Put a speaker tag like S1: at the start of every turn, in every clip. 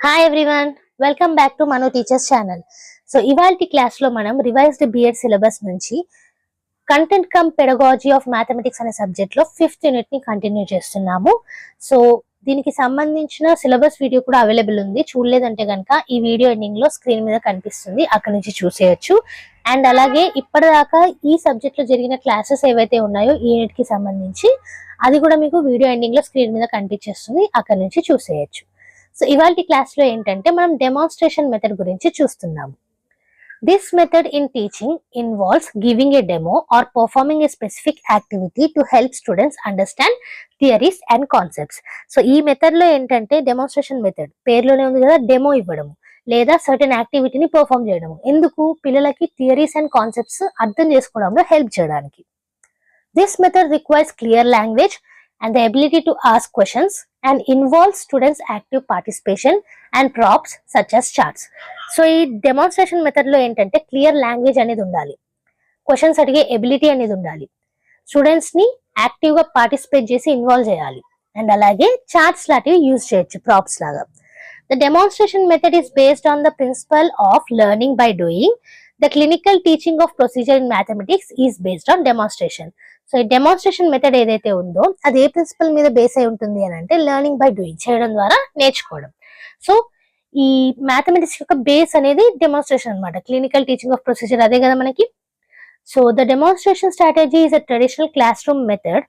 S1: Hi everyone, welcome back to Manu teachers channel. So ఇవాల్టి class లో మనం revised BEd syllabus నుంచి content come pedagogy of mathematics అనే subject లో 5th unit ని కంటిన్యూ చేస్తున్నాము. సో దీనికి సంబంధించిన సిలబస్ వీడియో కూడా అవైలబుల్ ఉంది. చూడలేదంటే కనుక ఈ వీడియో ఎండింగ్ లో స్క్రీన్ మీద కనిపిస్తుంది, అక్కడ నుంచి చూసేయచ్చు. అండ్ అలాగే ఇప్పటిదాకా ఈ సబ్జెక్ట్ లో జరిగిన క్లాసెస్ ఏవైతే ఉన్నాయో ఈ యూనిట్ కి సంబంధించి అది కూడా మీకు వీడియో ఎండింగ్ లో స్క్రీన్ మీద కనిపించేస్తుంది, అక్కడ నుంచి చూసేయచ్చు. సో ఇవాల్టి క్లాస్ లో ఏంటంటే మనం డెమాన్స్ట్రేషన్ మెథడ్ గురించి చూస్తున్నాము. This method in teaching involves giving a demo or performing a specific activity to help students understand theories and concepts. So ఈ మెథడ్ లో ఏంటంటే డెమాన్స్ట్రేషన్ మెథడ్ పేరులోనే ఉంది కదా, డెమో ఇవ్వడం లేదా సర్టెన్ యాక్టివిటీని పర్ఫార్మ్ చేయడం. ఎందుకు? పిల్లలకి థియరీస్ అండ్ కాన్సెప్ట్స్ అర్థం చేసుకోవడంలో హెల్ప్ చేయడానికి. This method requires clear language and the ability to ask questions and involves students active participation and props such as charts. So ఈ డెమాన్స్ట్రేషన్ మెథడ్ లో ఏంటంటే క్లియర్ లాంగ్వేజ్ అనేది ఉండాలి, క్వశ్చన్స్ అడిగే ability అనేది ఉండాలి, స్టూడెంట్స్ ని యాక్టివ్ గా పార్టిసిపేట్ చేసి ఇన్వాల్వ్ చేయాలి, అండ్ అలాగే చార్ట్స్ లాంటివి యూజ్ చేయొచ్చు ప్రాప్స్ లాగా. The demonstration method is based on the principle of learning by doing. The clinical teaching of procedure in mathematics is based on demonstration. So ఈ demonstration method ఏదైతే ఉందో అది ఏ principal మీద base అయి ఉంటుంది అని అంటే లెర్నింగ్ బై డూయింగ్, చేయడం ద్వారా నేర్చుకోవడం. సో ఈ మ్యాథమెటిక్స్ యొక్క బేస్ అనేది డెమాన్స్ట్రేషన్ అనమాట. క్లినికల్ టీచింగ్ ఆఫ్ ప్రొసీజర్ అదే కదా మనకి. So the demonstration strategy is a traditional class room method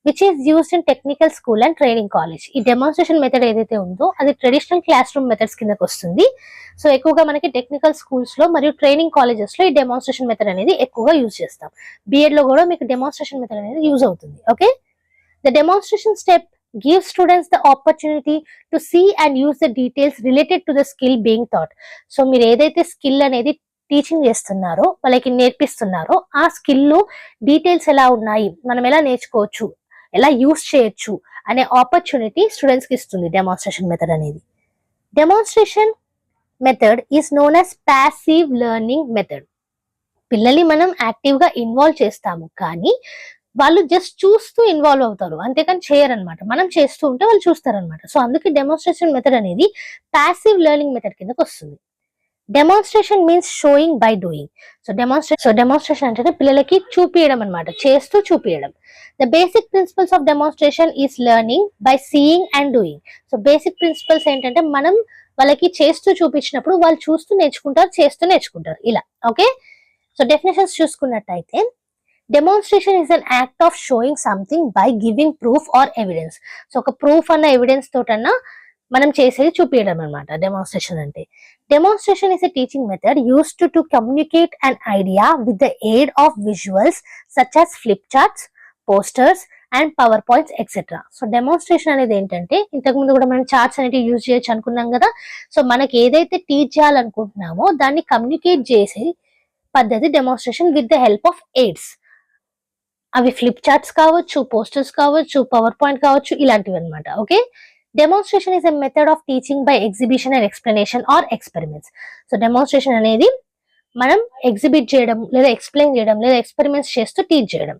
S1: which is used in technical school and training college. ఈ డెమాన్స్ట్రేషన్ మెథడ్ ఏదైతే ఉందో అది ట్రెడిషనల్ క్లాస్ రూమ్ మెథడ్స్ కిందకి వస్తుంది. సో ఎక్కువగా మనకి టెక్నికల్ స్కూల్స్ లో మరియు ట్రైనింగ్ కాలేజెస్ లో ఈ డెమాన్స్ట్రేషన్ మెథడ్ అనేది ఎక్కువగా యూజ్ చేస్తాం. బిఎడ్ లో కూడా మీకు డెమాన్స్ట్రేషన్ మెథడ్ అనేది యూజ్ అవుతుంది. Okay, the demonstration step gives students the opportunity to see and use the details related to the skill being taught. So మీరు ఏదైతే స్కిల్ అనేది టీచింగ్ చేస్తున్నారో, వాళ్ళకి నేర్పిస్తున్నారో, ఆ స్కిల్ డీటెయిల్స్ ఎలా ఉన్నాయి, మనం ఎలా నేర్చుకోవచ్చు, ఎలా యూజ్ చేయొచ్చు అనే ఆపర్చునిటీ స్టూడెంట్స్ కి ఇస్తుంది డెమాన్స్ట్రేషన్ మెథడ్ అనేది. Demonstration method is known as passive learning method. పిల్లల్ని మనం యాక్టివ్ గా ఇన్వాల్వ్ చేస్తాము, కానీ వాళ్ళు జస్ట్ చూస్తూ ఇన్వాల్వ్ అవుతారు, అంతేకాని చేయరనమాట. మనం చేస్తూ ఉంటే వాళ్ళు చూస్తారనమాట. సో అందుకే డెమాన్స్ట్రేషన్ మెథడ్ అనేది ప్యాసివ్ లెర్నింగ్ మెథడ్ కిందకి వస్తుంది. Demonstration means showing by doing. So demonstration అంటే పిల్లలకి చూపించడం అనమాట, చేస్తూ చూపించడం. The basic principles of demonstration is learning by seeing and doing. So basic principles ఏంటంటే మనం వాళ్ళకి చేస్తూ చూపించినప్పుడు వాళ్ళు చూస్తూ నేర్చుకుంటారు, చేస్తూ నేర్చుకుంటారు ఇలా. ఓకే, సో డెఫినేషన్స్ చూసుకున్నట్టయితే demonstration is an act of showing something by giving proof or evidence. So ఒక ప్రూఫ్ అన్న ఎవిడెన్స్ తోటన్నా మనం చేసేది చూపించడం అనమాట డెమాన్స్ట్రేషన్ అంటే. Demonstration is a teaching method used to communicate an idea with the aid of visuals such as flip charts, posters and power points etcetera. So demonstration అనేది ఏంటంటే ఇంతకుముందు కూడా మనం చార్ట్స్ అనేవి యూజ్ చేయొచ్చు అనుకున్నాం కదా. సో మనకి ఏదైతే టీచ్ చేయాలనుకుంటున్నామో దాన్ని కమ్యూనికేట్ చేసే పద్ధతి demonstration with the help of AIDS. అవి ఫ్లిప్ చార్ట్స్ కావచ్చు, పోస్టర్స్ కావచ్చు, పవర్ పాయింట్ కావచ్చు, ఇలాంటివి అనమాట. Okay, demonstration is a method of teaching by exhibition and explanation are experiments. So demonstration అనేది మనం ఎగ్జిబిట్ చేయడం లేదా ఎక్స్ప్లెయిన్ చేయడం లేదా ఎక్స్పెరిమెంట్స్ చేస్తూ టీచ్ చేయడం.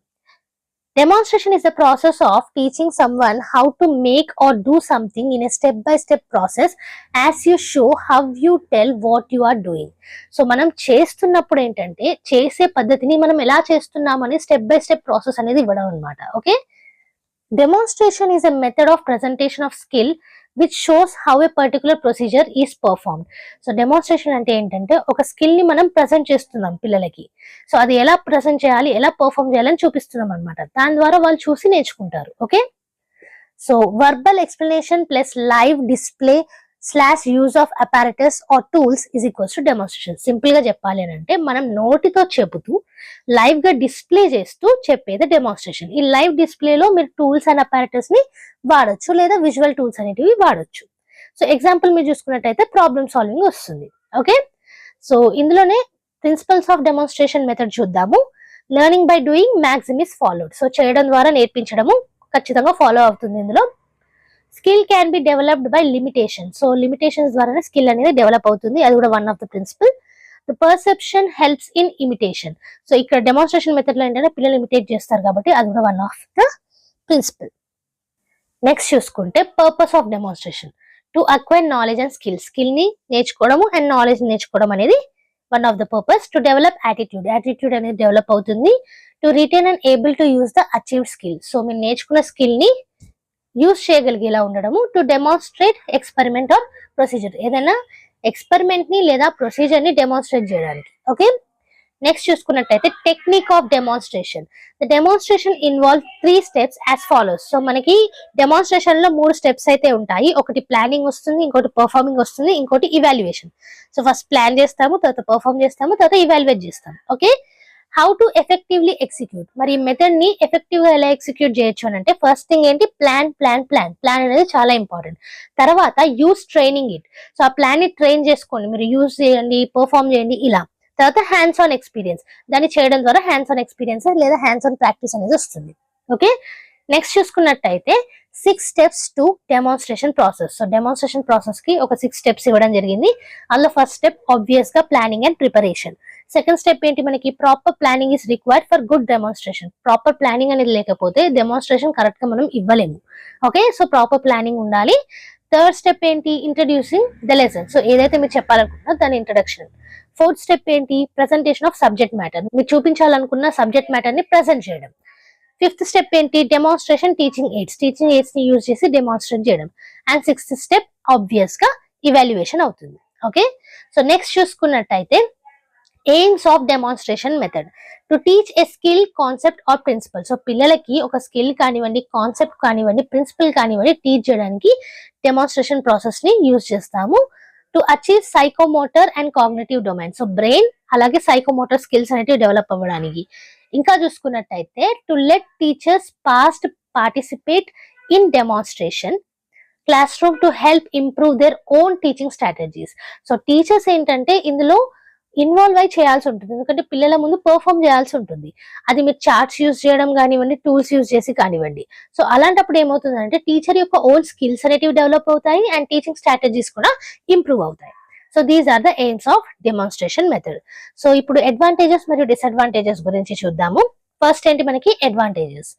S1: Demonstration is the process of teaching someone how to make or do something in a step-by-step process as you show how you tell what you are doing. So మనం చేస్తున్నప్పుడు ఏంటంటే చేసే పద్ధతిని మనం ఎలా చేస్తున్నామని స్టెప్ బై స్టెప్ ప్రాసెస్ అనేది ఇవ్వడం అనమాట. Okay, demonstration is a method of presentation of skill which shows how a particular procedure is performed. So demonstration అంటే ఏంటంటే ఒక స్కిల్ ని మనం ప్రజెంట్ చేస్తున్నాం పిల్లలకి. సో అది ఎలా ప్రజెంట్ చేయాలి, ఎలా పర్ఫార్మ్ చేయాలని చూపిస్తున్నాం అనమాట. దాని ద్వారా వాళ్ళు చూసి నేర్చుకుంటారు. Okay, so verbal explanation plus live display slash use of apparatus or tools is equals to demonstration. Simple గా చెప్పాలి అని అంటే మనం నోటితో చెబుతూ లైవ్ గా డిస్ప్లే చేస్తూ చెప్పేది డెమాన్స్ట్రేషన్. ఈ లైవ్ డిస్ప్లేలో మీరు టూల్స్ అండ్ అపారటస్ ని వాడొచ్చు లేదా విజువల్ టూల్స్ అనేటివి వాడొచ్చు. సో ఎగ్జాంపుల్ మీరు చూసుకున్నట్టయితే ప్రాబ్లమ్ సాల్వింగ్ వస్తుంది. ఓకే, సో ఇందులోనే ప్రిన్సిపల్స్ ఆఫ్ డెమాన్స్ట్రేషన్ మెథడ్ చూద్దాము. Learning by doing maxim is followed. So చేయడం ద్వారా నేర్పించడము ఖచ్చితంగా ఫాలో అవుతుంది ఇందులో. Skill can be developed by limitation. So limitations ద్వారానే స్కిల్ అనేది డెవలప్ అవుతుంది, అది కూడా one of the principle. The perception helps in imitation. So ఇక్కడ డెమాన్స్ట్రేషన్ మెథడ్ లో ఏంటంటే పిల్లలు ఇమిటేట్ చేస్తారు కాబట్టి అది కూడా one of the principle. Next చూసుకుంటే purpose of demonstration. To acquire knowledge and skill ని నేర్చుకోవడము అండ్ నాలెడ్జ్ నేర్చుకోవడం అనేది one of the purpose. To develop attitude అనేది డెవలప్ అవుతుంది. To retain and able to use the achieved skill, so మీరు నేర్చుకున్న skill ని use చేయగలిగేలా ఉండడము. To demonstrate experiment are procedure, ఏదైనా ఎక్స్పెరిమెంట్ ని లేదా ప్రొసీజర్ ని డెమాన్స్ట్రేట్ చేయడానికి. ఓకే, నెక్స్ట్ చూసుకున్నట్టయితే technique of demonstration. The demonstration involve 3 steps as follows. So మనకి డెమాన్స్ట్రేషన్ లో 3 steps అయితే ఉంటాయి. ఒకటి ప్లానింగ్ వస్తుంది, ఇంకోటి పర్ఫార్మింగ్ వస్తుంది, ఇంకోటి ఇవాల్యుయేషన్. సో ఫస్ట్ ప్లాన్ చేస్తాము, తర్వాత పర్ఫార్మ్ చేస్తాము, తర్వాత ఇవాల్యుయేట్ చేస్తాము. Okay, how to effectively execute, మరి ఈ మెథడ్ ని ఎఫెక్టివ్ గా ఎలా ఎగ్జిక్యూట్ చేయొచ్చు అని అంటే ఫస్ట్ థింగ్ ఏంటి, ప్లాన్ అనేది చాలా ఇంపార్టెంట్. తర్వాత యూస్ ట్రైనింగ్ ఇట్, సో ఆ ప్లాన్ ని ట్రైన్ చేసుకోండి, మీరు యూజ్ చేయండి, పర్ఫార్మ్ చేయండి ఇలా. తర్వాత హ్యాండ్స్ ఆన్ ఎక్స్పీరియన్స్, దాన్ని చేయడం ద్వారా హ్యాండ్స్ ఆన్ ఎక్స్పీరియన్స్ లేదా హ్యాండ్స్ ఆన్ ప్రాక్టీస్ అనేది వస్తుంది. ఓకే, నెక్స్ట్ చూసుకున్నట్టయితే 6 steps to demonstration process. So demonstration process కి ఒక 6 steps ఇవ్వడం జరిగింది. అందులో ఫస్ట్ స్టెప్ ఆబ్వియస్ గా planning and preparation. Second step ఏంటి, మనకి proper planning is required for good demonstration. Proper planning అనేది లేకపోతే డెమాన్స్ట్రేషన్ కరెక్ట్ గా మనం ఇవ్వలేము. ఓకే, సో ప్రాపర్ ప్లానింగ్ ఉండాలి. థర్డ్ స్టెప్ ఏంటి, ఇంట్రడ్యూసింగ్ ద లెసన్, సో ఏదైతే మీరు చెప్పాలనుకున్నా దాని ఇంట్రడక్షన్. ఫోర్త్ స్టెప్ ఏంటి, ప్రెజెంటేషన్ ఆఫ్ సబ్జెక్ట్ మ్యాటర్, మీరు చూపించాలనుకున్న సబ్జెక్ట్ మ్యాటర్ ని ప్రెజెంట్ చేయడం. ఫిఫ్త్ స్టెప్ ఏంటి, డెమాన్స్ట్రేషన్ టీచింగ్ ఎయిడ్స్ ని యూజ్ చేసి డెమాన్స్ట్రేట్ చేయడం. అండ్ సిక్స్త్ స్టెప్ ఆబ్వియస్ గా ఇవాల్యుయేషన్ అవుతుంది. ఓకే, సో నెక్స్ట్ చూసుకున్నట్టయితే aims of demonstration method. To teach a skill, concept or principle, so పిల్లలకి ఒక స్కిల్ కానివ్వండి, కాన్సెప్ట్ కానివ్వండి, ప్రిన్సిపల్ కానివ్వండి టీచ్ చేయడానికి డెమాన్స్ట్రేషన్ ప్రాసెస్ ని యూజ్ చేస్తాము. To achieve psychomotor and cognitive domain, so brain అలాగే సైకోమోటర్ స్కిల్స్ అనేవి డెవలప్ అవ్వడానికి. ఇంకా చూసుకున్నట్టయితే to let teachers participate in demonstration class room to help improve their own teaching strategies. So teachers ఏంటంటే ఇందులో involve అయి చేయాల్సి ఉంటుంది, ఎందుకంటే పిల్లల ముందు పర్ఫామ్ చేయాల్సి ఉంటుంది. అది మీరు చార్ట్స్ యూజ్ చేయడం కానివ్వండి, టూల్స్ యూజ్ చేసి కానివ్వండి. సో అలాంటప్పుడు ఏమవుతుందంటే టీచర్ యొక్క ఓన్ స్కిల్స్ అనేటివి డెవలప్ అవుతాయి అండ్ టీచింగ్ స్ట్రాటజీస్ కూడా ఇంప్రూవ్ అవుతాయి. So these are the aims of demonstration method. So ఇప్పుడు అడ్వాంటేజెస్ మరియు డిసడ్వాంటేజెస్ గురించి చూద్దాము. ఫస్ట్ ఏంటి, మనకి advantages.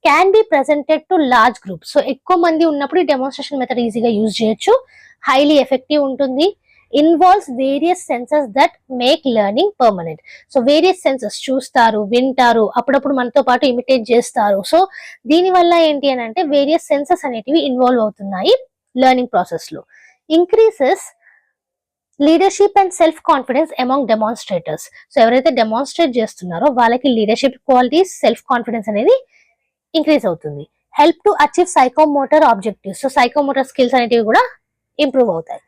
S1: Can be presented to large group, so ఎక్కువ మంది ఉన్నప్పుడు డెమాన్స్ట్రేషన్ మెథడ్ ఈజీగా యూజ్ చేయొచ్చు. హైలీ ఎఫెక్టివ్ ఉంటుంది. Involves various senses that make learning permanent, so various senses చూస్తారు, వింటారు, అప్పుడప్పుడు మనతో పాటు ఇమిటేట్ చేస్తారు. సో దీని వల్ల ఏంటి అని అంటే వేరియస్ సెన్సెస్ అనేటివి ఇన్వాల్వ్ అవుతున్నాయి లెర్నింగ్ ప్రాసెస్ లో. Increases leadership and self confidence among demonstrators, so ఎవరైతే డెమాన్స్ట్రేట్ చేస్తున్నారో వాళ్ళకి లీడర్షిప్ క్వాలిటీస్, సెల్ఫ్ కాన్ఫిడెన్స్ అనేది ఇంక్రీజ్ అవుతుంది. Help to achieve psychomotor objectives, so psychomotor skills అనేటివి కూడా ఇంప్రూవ్ అవుతాయి.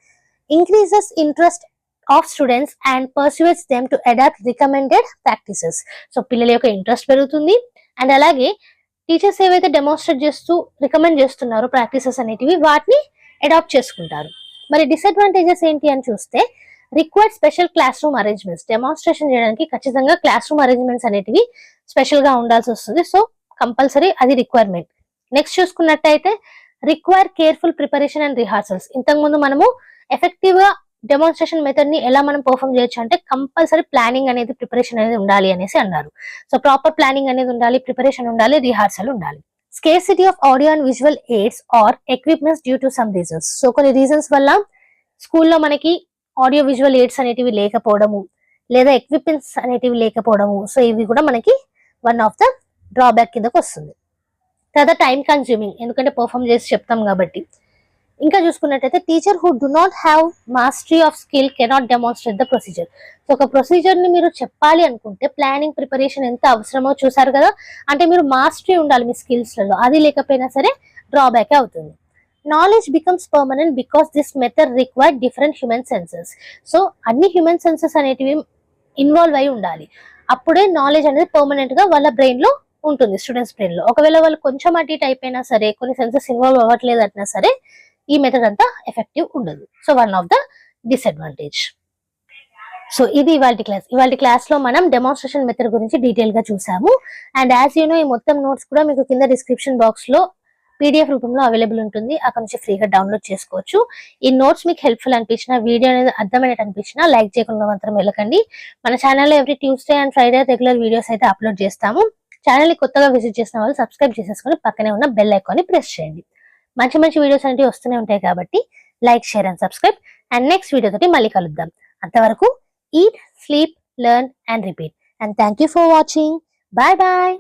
S1: Increases interest of students and persuades them to adopt recommended practices, so పిల్లల యొక్క ఇంట్రెస్ట్ పెరుగుతుంది అండ్ అలాగే టీచర్స్ ఏవైతే డెమాన్స్ట్రేట్ చేస్తూ రికమెండ్ చేస్తున్నారో ప్రాక్టీసెస్ అనేటివి వాటిని అడాప్ట్ చేసుకుంటారు. మరి డిసడ్వాంటేజెస్ ఏంటి అని చూస్తే required special class room arrangements, demonstration చేయడానికి ఖచ్చితంగా క్లాస్ రూమ్ అరేంజ్మెంట్స్ అనేటివి స్పెషల్ గా ఉండాల్సి వస్తుంది. సో కంపల్సరీ అది రిక్వైర్మెంట్. నెక్స్ట్ చూసుకున్నట్టయితే require careful preparation and rehearsals. ఇంతకుముందు మనము ఎఫెక్టివ్ గా డెమాన్స్ట్రేషన్ మెథడ్ ని ఎలా మనం పర్ఫామ్ చేయొచ్చు అంటే కంపల్సరీ ప్లానింగ్ అనేది, ప్రిపరేషన్ అనేది ఉండాలి అనేసి అన్నారు. సో ప్రాపర్ ప్లానింగ్ అనేది ఉండాలి, ప్రిపరేషన్ ఉండాలి, రిహార్సల్ ఉండాలి. Scarcity of audio and visual aids or equipments due to some reasons, so కొన్ని రీజన్స్ వల్ల స్కూల్లో మనకి ఆడియో విజువల్ ఎయిడ్స్ అనేటివి లేకపోవడము లేదా ఎక్విప్మెంట్స్ అనేటివి లేకపోవడము, సో ఇవి కూడా మనకి వన్ ఆఫ్ ద డ్రాబ్యాక్ కిందకు వస్తుంది. తర్వాత టైం కన్స్యూమింగ్, ఎందుకంటే పర్ఫామ్ చేసి చెప్తాం కాబట్టి. ఇంకా చూసుకున్నట్టయితే teacher who do not have mastery of skill cannot demonstrate the procedure, so ఒక ప్రొసీజర్ ని మీరు చెప్పాలి అనుకుంటే ప్లానింగ్, ప్రిపరేషన్ ఎంత అవసరమో చూసారు కదా, అంటే మీరు మాస్టరీ ఉండాలి మీ స్కిల్స్ లలో, అది లేకపోయినా సరే డ్రాబ్యాక్ అవుతుంది. Knowledge becomes permanent because this method require different human senses, so అన్ని హ్యూమన్ సెన్సెస్ అనేటివి ఇన్వాల్వ్ అయి ఉండాలి, అప్పుడే నాలెడ్జ్ అనేది పర్మనెంట్ గా వాళ్ళ బ్రెయిన్ లో ఉంటుంది, స్టూడెంట్స్ బ్రెయిన్ లో. ఒకవేళ వాళ్ళు కొంచెం అటు ఇటు అయిపోయినా సరే, కొన్ని సెన్సెస్ ఇన్వాల్వ్ అవ్వట్లేదు అట్లా సరే ఈ మెథడ్ అంతా ఎఫెక్టివ్ ఉండదు. So one of the disadvantage. So ఇది ఇవాళ క్లాస్ లో మనం డెమాన్స్ట్రేషన్ మెథడ్ గురించి డీటెయిల్ గా చూసాము. అండ్ యాజ్ యూ నో ఈ మొత్తం నోట్స్ కూడా మీకు కింద డిస్క్రిప్షన్ బాక్స్ లో PDF రూపంలో అవైలబుల్ ఉంటుంది, అక్కడ నుంచి ఫ్రీగా డౌన్లోడ్ చేసుకోవచ్చు. ఈ నోట్స్ మీకు హెల్ప్ఫుల్ అనిపించిన, వీడియో అనేది అర్థమైనట్టు అనిపించినా లైక్ చేయకుండా మాత్రం వెళ్ళకండి. మన ఛానల్లో every Tuesday and Friday regular videos అయితే అప్లోడ్ చేస్తాము. ఛానల్ ని కొత్తగా విజిట్ చేసిన వాళ్ళు సబ్స్క్రైబ్ చేసేసుకొని పక్కనే ఉన్న బెల్ ఐకాన్ ని ప్రెస్ చేయండి. మంచి మంచి వీడియోస్ అనేవి వస్తూనే ఉంటాయి కాబట్టి like, share and subscribe. And next video తోటి మళ్ళీ కలుద్దాం. అంతవరకు eat, sleep, learn and repeat. And thank you for watching. Bye bye.